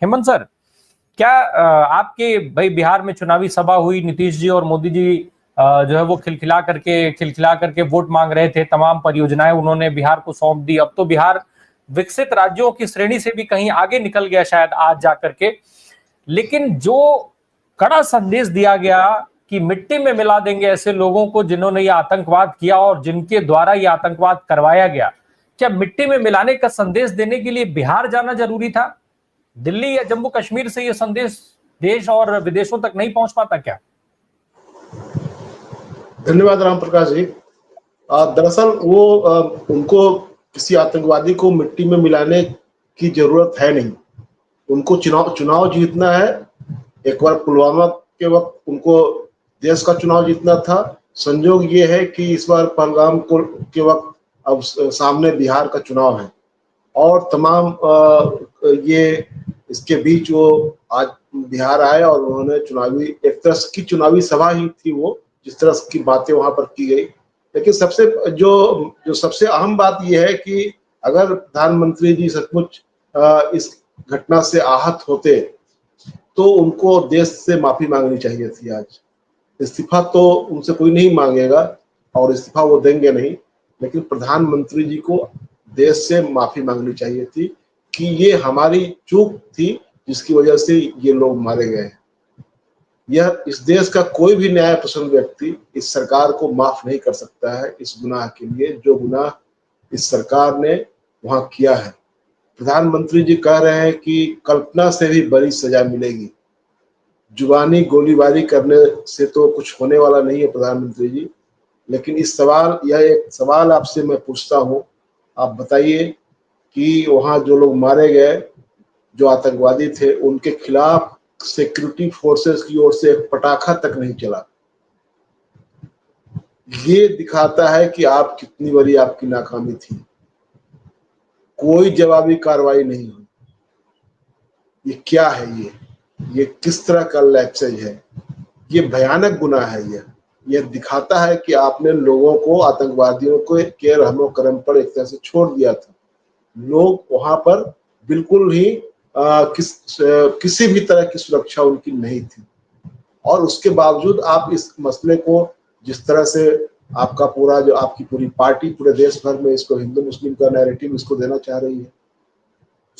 Hemant sir, क्या आपके भाई बिहार में चुनावी सभा हुई, नीतीश जी और मोदी जी जो है वो खिलखिला करके वोट मांग रहे थे, तमाम परियोजनाएं उन्होंने बिहार को सौंप दी। अब तो बिहार विकसित राज्यों की श्रेणी से भी कहीं आगे निकल गया शायद आज जाकर के। लेकिन जो कड़ा संदेश दिया गया कि मिट्टी में मिला देंगे ऐसे लोगों को जिन्होंने ये आतंकवाद किया और जिनके द्वारा ये आतंकवाद करवाया गया, क्या मिट्टी में मिलाने का संदेश देने के लिए बिहार जाना जरूरी था? दिल्ली या जम्मू कश्मीर से ये संदेश देश और विदेशों तक नहीं पहुंच पाता क्या? धन्यवाद राम प्रकाश जी। दरअसल वो उनको किसी आतंकवादी को मिट्टी में मिलाने की जरूरत है नहीं। उनको चुनाव जीतना है। एक बार पुलवामा के वक्त उनको देश का चुनाव जीतना था। संयोग ये है कि इस बार पहलगाम के वक्त अब सामने बिहार का चुनाव है और तमाम ये इसके बीच वो आज बिहार आए और उन्होंने एक तरह की चुनावी सभा ही थी वो, जिस तरह की बातें वहां पर की गई। लेकिन सबसे अहम बात यह है कि अगर प्रधानमंत्री जी सचमुच इस घटना से आहत होते तो उनको देश से माफी मांगनी चाहिए थी। आज इस्तीफा तो उनसे कोई नहीं मांगेगा और इस्तीफा वो देंगे नहीं, लेकिन प्रधानमंत्री जी को देश से माफी मांगनी चाहिए थी कि ये हमारी चूक थी जिसकी वजह से ये लोग मारे गए हैं। यह इस देश का कोई भी न्याय पसंद व्यक्ति इस सरकार को माफ नहीं कर सकता है इस गुनाह के लिए जो गुनाह इस सरकार ने वहां किया है। प्रधानमंत्री जी कह रहे हैं कि कल्पना से भी बड़ी सजा मिलेगी। जुबानी गोलीबारी करने से तो कुछ होने वाला नहीं है प्रधानमंत्री जी। लेकिन यह एक सवाल आपसे मैं पूछता हूं, आप बताइए कि वहां जो लोग मारे गए, जो आतंकवादी थे, उनके खिलाफ सिक्योरिटी फोर्सेस की ओर से एक पटाखा तक नहीं चला। ये दिखाता है कि आप कितनी बड़ी आपकी नाकामी थी। कोई जवाबी कार्रवाई नहीं हुई। ये क्या है? ये किस तरह का लैप्सेज है? ये भयानक गुनाह है। यह दिखाता है कि आपने लोगों को, आतंकवादियों के रहमो करम पर एक तरह से छोड़ दिया था। लोग वहां पर बिल्कुल ही किसी भी तरह की सुरक्षा उनकी नहीं थी और उसके बावजूद आप इस मसले को जिस तरह से आपकी पूरी पार्टी पूरे देश भर में इसको हिंदू मुस्लिम का नैरेटिव इसको देना चाह रही है।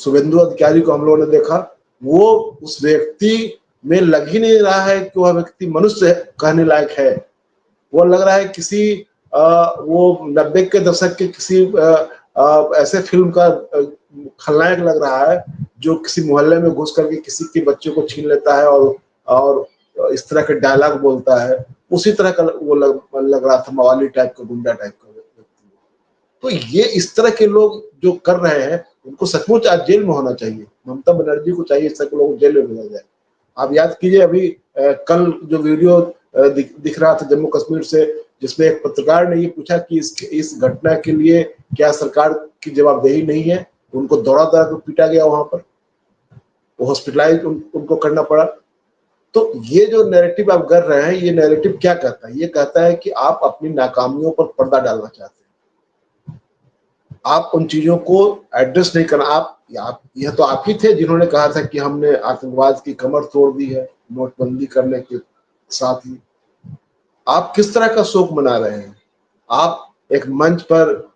शुभेंदु अधिकारी को हम लोगों ने देखा, वो उस व्यक्ति में लग ही नहीं रहा है कि वह व्यक्ति मनुष्य कहने लायक है। वो लग रहा है किसी वो 90 के दशक के किसी ऐसे फिल्म का खलनायक लग रहा है जो किसी मोहल्ले में घुस करके किसी के बच्चे को छीन लेता है और इस तरह के डायलॉग बोलता है। उसी तरह का वो लग रहा था, मवाली टाइप का, गुंडा टाइप का व्यक्ति। तो ये इस तरह के लोग जो कर रहे हैं उनको सचमुच आज जेल में होना चाहिए। ममता बनर्जी को चाहिए इस तरह के लोग जेल में भेजा जाए। आप याद कीजिए अभी कल जो वीडियो दिख रहा था जम्मू कश्मीर से, जिसमें एक पत्रकार ने ये पूछा कि इस घटना के लिए क्या सरकार की जवाबदेही नहीं है। उनको दौड़ा दौड़ा कर पीटा गया, वहां पर वो हॉस्पिटलाइज उनको करना पड़ा। तो ये जो नैरेटिव आप कर रहे हैं, ये नैरेटिव क्या कहता है? ये कहता है कि आप अपनी नाकामियों पर पर्दा डालना चाहते हैं। आप उन चीजों को एड्रेस नहीं करना। यह तो आप ही थे जिन्होंने कहा था कि हमने आतंकवाद की कमर तोड़ दी है नोटबंदी करने के साथ ही। आप किस तरह का शोक मना रहे हैं? आप एक मंच पर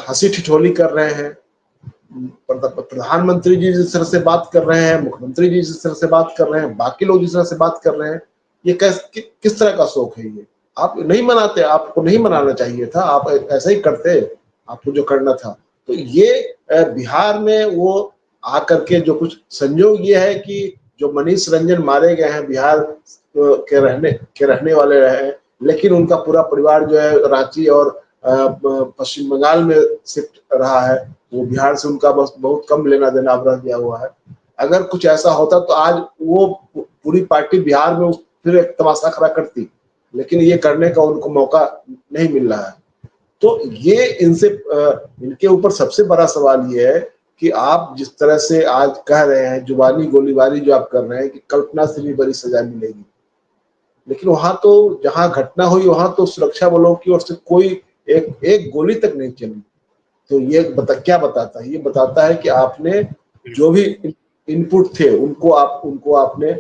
हंसी ठिठोली कर रहे हैं। प्रधानमंत्री जी जिस तरह से बात कर रहे हैं, मुख्यमंत्री जी जिस तरह से बात कर रहे हैं, बाकी लोग जिस तरह से बात कर रहे हैं, ये किस तरह का शोक है? ये आप नहीं मनाते, आपको नहीं मनाना चाहिए था। आप ऐसा ही करते, आपको जो करना था। तो ये बिहार में वो आकर के जो कुछ संयोग ये है कि जो मनीष रंजन मारे गए हैं बिहार के रहने वाले रहे, लेकिन उनका पूरा परिवार जो है रांची और पश्चिम बंगाल में शिफ्ट रहा है। वो बिहार से उनका बस बहुत कम लेना देना अब रह गया हुआ है। अगर कुछ ऐसा होता तो आज वो पूरी पार्टी बिहार में फिर एक तमाशा खड़ा करती, लेकिन ये करने का उनको मौका नहीं मिल रहा है। तो ये इनके ऊपर सबसे बड़ा सवाल ये है कि आप जिस तरह से आज कह रहे हैं, जुबानी गोलीबारी जो आप कर रहे हैं कि कल्पना से भी बड़ी सजा मिलेगी, लेकिन वहां तो जहां घटना हुई वहां तो सुरक्षा बलों की ओर से कोई एक गोली तक नहीं चली। तो ये क्या बताता है? ये बताता है कि आपने जो भी इनपुट थे उनको आपने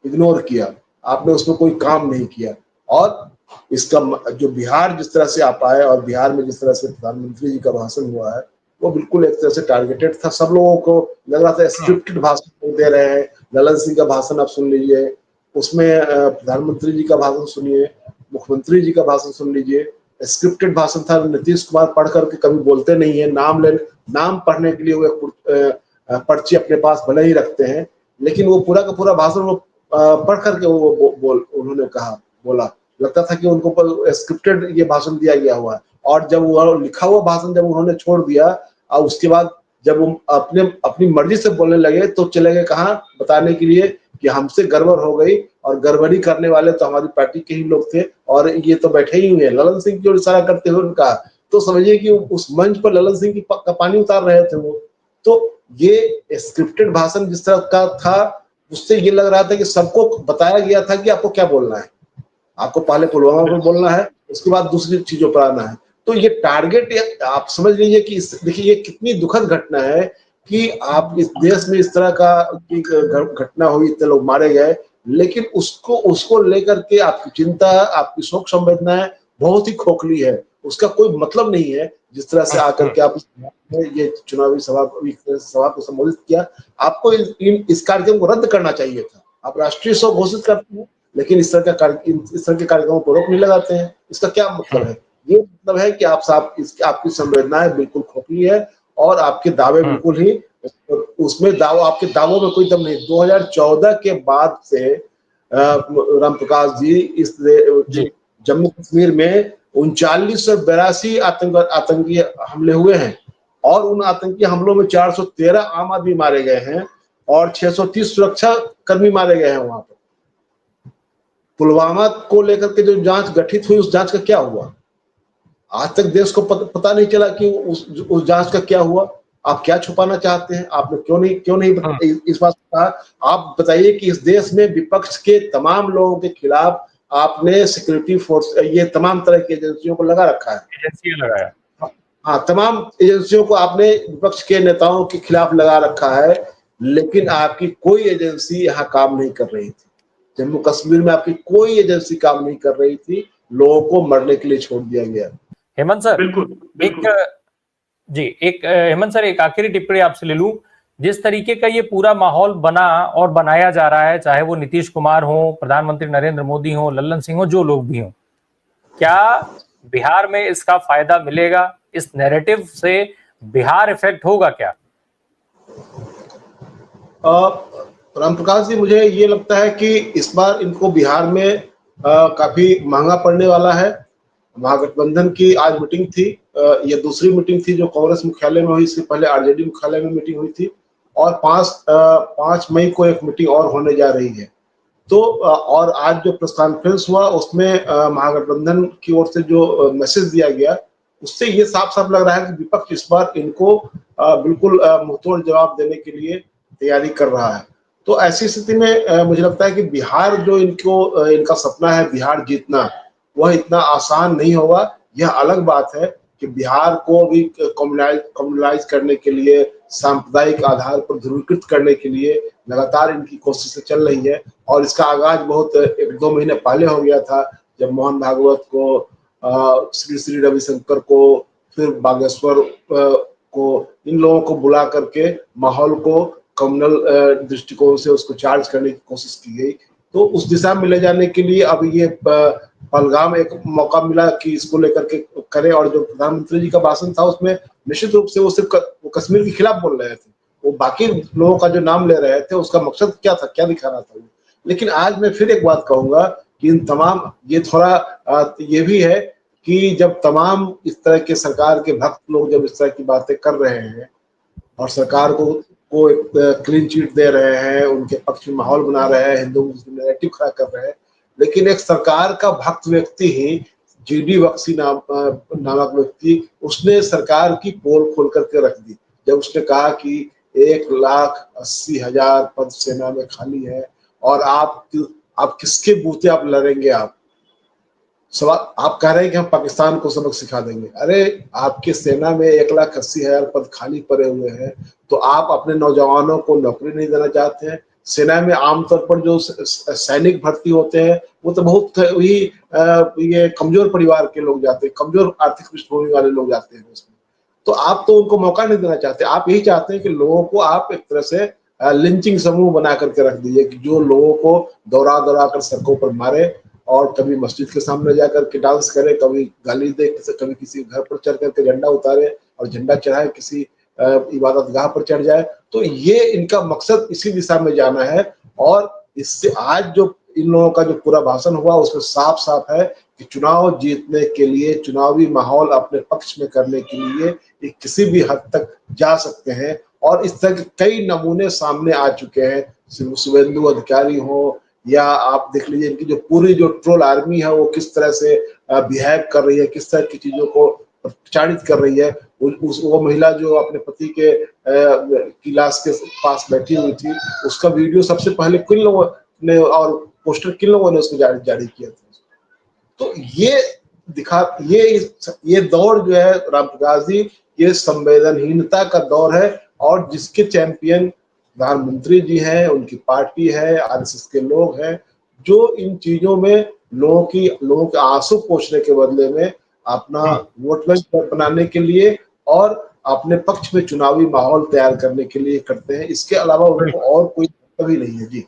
इग्नोर किया, आपने उसमें कोई काम नहीं किया। और इसका जो बिहार जिस तरह से आप आए और बिहार में जिस तरह से प्रधानमंत्री जी का भाषण हुआ है वो बिल्कुल एक तरह से टारगेटेड था। सब लोगों को लग रहा था स्क्रिप्टेड भाषण दे रहे हैं। ललन सिंह का भाषण आप सुन लीजिए, उसमें प्रधानमंत्री जी का भाषण सुनिए, मुख्यमंत्री जी का भाषण सुन लीजिए, स्क्रिप्टेड भाषण था। नीतीश कुमार पढ़ करके कभी बोलते नहीं है, नाम पढ़ने के लिए वो पर्ची अपने पास भले ही रखते हैं, लेकिन वो पूरा का पूरा भाषण वो पढ़ करके उन्होंने बोला। लगता था कि उनको स्क्रिप्टेड ये भाषण दिया गया हुआ है। और जब वो लिखा हुआ भाषण जब उन्होंने छोड़ दिया और उसके बाद जब वो अपनी मर्जी से बोलने लगे तो चले गए कहाँ बताने के लिए कि हमसे गड़बड़ हो गई, और गड़बड़ी करने वाले तो हमारी पार्टी के ही लोग थे और ये तो बैठे ही हुए हैं। ललन सिंह की ओर इशारा करते हुए उनका, तो समझिए कि उस मंच पर ललन सिंह का पानी उतार रहे थे वो। तो ये स्क्रिप्टेड भाषण जिस तरह का था उससे ये लग रहा था कि सबको बताया गया था कि आपको क्या बोलना है, आपको पहले पुलवामा पर बोलना है, उसके बाद दूसरी चीजों पर आना है। तो ये टारगेट आप समझ लीजिए कि देखिए ये कितनी दुखद घटना है कि आप इस देश में इस तरह का घटना हुई, इतने लोग मारे गए, लेकिन उसको लेकर के आपकी चिंता, आपकी शोक संवेदनाएं बहुत ही खोखली है। उसका कोई मतलब नहीं है। जिस तरह से आकर के आप ये चुनावी सभा को संबोधित किया, आपको इस कार्यक्रम को रद्द करना चाहिए था। आप राष्ट्रीय शोक घोषित करते हैं लेकिन इस तरह के कार्यक्रमों पर रोक नहीं लगाते हैं। इसका क्या मतलब है? ये मतलब है कि आपकी संवेदनाएं बिल्कुल खोखली है और आपके दावे बिल्कुल ही उसमें आपके दावों में कोई दम नहीं। 2014 के बाद से राम प्रकाश जी इस जम्मू कश्मीर में 3982 आतंकी हमले हुए हैं और उन आतंकी हमलों में 413 आम आदमी मारे गए हैं और 630 सुरक्षा कर्मी मारे गए हैं। वहां पर पुलवामा को लेकर के जो जांच गठित हुई, उस जांच का क्या हुआ? आज तक देश को पता नहीं चला कि उस जांच का क्या हुआ। आप क्या छुपाना चाहते हैं? आपने क्यों नहीं इस बात कहा? आप बताइए कि इस देश में विपक्ष के तमाम लोगों के खिलाफ आपने सिक्योरिटी फोर्स, ये तमाम तरह की एजेंसियों को लगा रखा है, एजेंसी लगाया। हाँ, तमाम एजेंसियों को आपने विपक्ष के नेताओं के खिलाफ लगा रखा है, लेकिन आपकी कोई एजेंसी यहाँ काम नहीं कर रही थी। जम्मू कश्मीर में आपकी कोई एजेंसी काम नहीं कर रही थी, लोगों को मरने के लिए छोड़ दिया गया। हेमंत सर, बिल्कुल। हेमंत सर, एक आखिरी टिप्पणी आपसे ले लूं। जिस तरीके का ये पूरा माहौल बना और बनाया जा रहा है, चाहे वो नीतीश कुमार हो, प्रधानमंत्री नरेंद्र मोदी हो, लल्लन सिंह हो, जो लोग भी हों, क्या बिहार में इसका फायदा मिलेगा? इस नैरेटिव से बिहार इफेक्ट होगा क्या? राम प्रकाश जी, मुझे ये लगता है कि इस बार इनको बिहार में काफी महंगा पड़ने वाला है। महागठबंधन की आज मीटिंग थी, ये दूसरी मीटिंग थी जो कांग्रेस मुख्यालय में हुई। इससे पहले आरजेडी मुख्यालय में मीटिंग हुई थी और 5 मई को एक मीटिंग और होने जा रही है। तो और आज जो प्रेस कॉन्फ्रेंस हुआ उसमें महागठबंधन की ओर से जो मैसेज दिया गया, उससे ये साफ साफ लग रहा है कि विपक्ष इस बार इनको बिल्कुल मुंहतोड़ जवाब देने के लिए तैयारी कर रहा है। तो ऐसी स्थिति में मुझे लगता है कि बिहार जो इनका सपना है बिहार जीतना, वह इतना आसान नहीं होगा। यह अलग बात है कि बिहार को भी कम्युनलाइज करने के लिए, सांप्रदायिक आधार पर ध्रुवीकृत करने के लिए लगातार इनकी कोशिशें चल रही है। और इसका आगाज बहुत 1-2 महीने पहले हो गया था, जब मोहन भागवत को, श्री रविशंकर को, फिर बागेश्वर को, इन लोगों को बुला करके माहौल को कम्युनल दृष्टिकोण से उसको चार्ज करने की कोशिश की गई। तो उस दिशा में ले जाने के लिए अब ये पहलगाम एक मौका मिला कि इसको लेकर के करें। और जो प्रधानमंत्री जी का भाषण था उसमें निश्चित रूप से वो सिर्फ कश्मीर के खिलाफ बोल रहे थे, वो बाकी लोगों का जो नाम ले रहे थे उसका मकसद क्या था, क्या दिखा रहा था वो। लेकिन आज मैं फिर एक बात कहूंगा कि इन तमाम, ये थोड़ा ये भी है कि जब तमाम इस तरह के सरकार के भक्त लोग जब इस तरह की बातें कर रहे हैं और सरकार को एक क्लीन चिट दे रहे हैं, उनके पक्ष में माहौल बना रहे हैं, हिंदू मुस्लिम नैरेटिव खड़ा कर रहे हैं, लेकिन एक सरकार का भक्त व्यक्ति ही जीडी बख्शी नामक व्यक्ति, उसने सरकार की पोल खोल करके रख दी जब उसने कहा कि 1,80,000 पद सेना में खाली है और आप किसके बूते आप लड़ेंगे। आप सवाल आप कह रहे हैं कि हम पाकिस्तान को सबक सिखा देंगे। अरे आपकी सेना में 1,80,000 पद खाली पड़े हुए हैं, तो आप अपने नौजवानों को नौकरी नहीं देना चाहते हैं। सेना में आमतौर पर जो सैनिक भर्ती होते हैं वो तो बहुत ही ये कमजोर परिवार के लोग जाते हैं, कमजोर आर्थिक पृष्ठभूमि वाले लोग जाते हैं उसमें। तो आप तो उनको मौका नहीं देना चाहते, आप यही चाहते हैं कि लोगों को आप एक तरह से लिंचिंग समूह बना करके रख दीजिए कि जो लोगों को दौड़ा दौड़ा कर सड़कों पर मारे और कभी मस्जिद के सामने जाकर के डांस करे, कभी गाली दे, कभी किसी घर पर चढ़ करके झंडा उतारे और झंडा चढ़ाए, किसी इबादत गाह पर चढ़ जाए। तो ये इनका मकसद इसी दिशा में जाना है। और इससे आज जो इन लोगों का जो पूरा भाषण हुआ उसमें साफ साफ है कि चुनाव जीतने के लिए, चुनावी माहौल अपने पक्ष में करने के लिए ये किसी भी हद तक जा सकते हैं। और इस तरह के कई नमूने सामने आ चुके हैं, शुभेंदु अधिकारी हो या आप देख लीजिए इनकी जो पूरी जो ट्रोल आर्मी है वो किस तरह से बिहेव कर रही है, किस तरह की चीजों को प्रचारित कर रही है। वो महिला जो अपने पति के की लाश के पास बैठी हुई थी, उसका वीडियो सबसे पहले किन लोगों ने और पोस्टर किन लोगों ने उसको जारी किया था। तो ये दौर जो है रामप्रकाश जी, ये संवेदनहीनता का दौर है। और जिसके चैंपियन प्रधानमंत्री जी हैं, उनकी पार्टी है, आरएसएस के लोग हैं, जो इन चीजों में लोगों के आंसू पोंछने के बदले में अपना वोट बैंक बनाने के लिए और अपने पक्ष में चुनावी माहौल तैयार करने के लिए करते हैं। इसके अलावा उनको और कोई मतलब ही नहीं है। जी।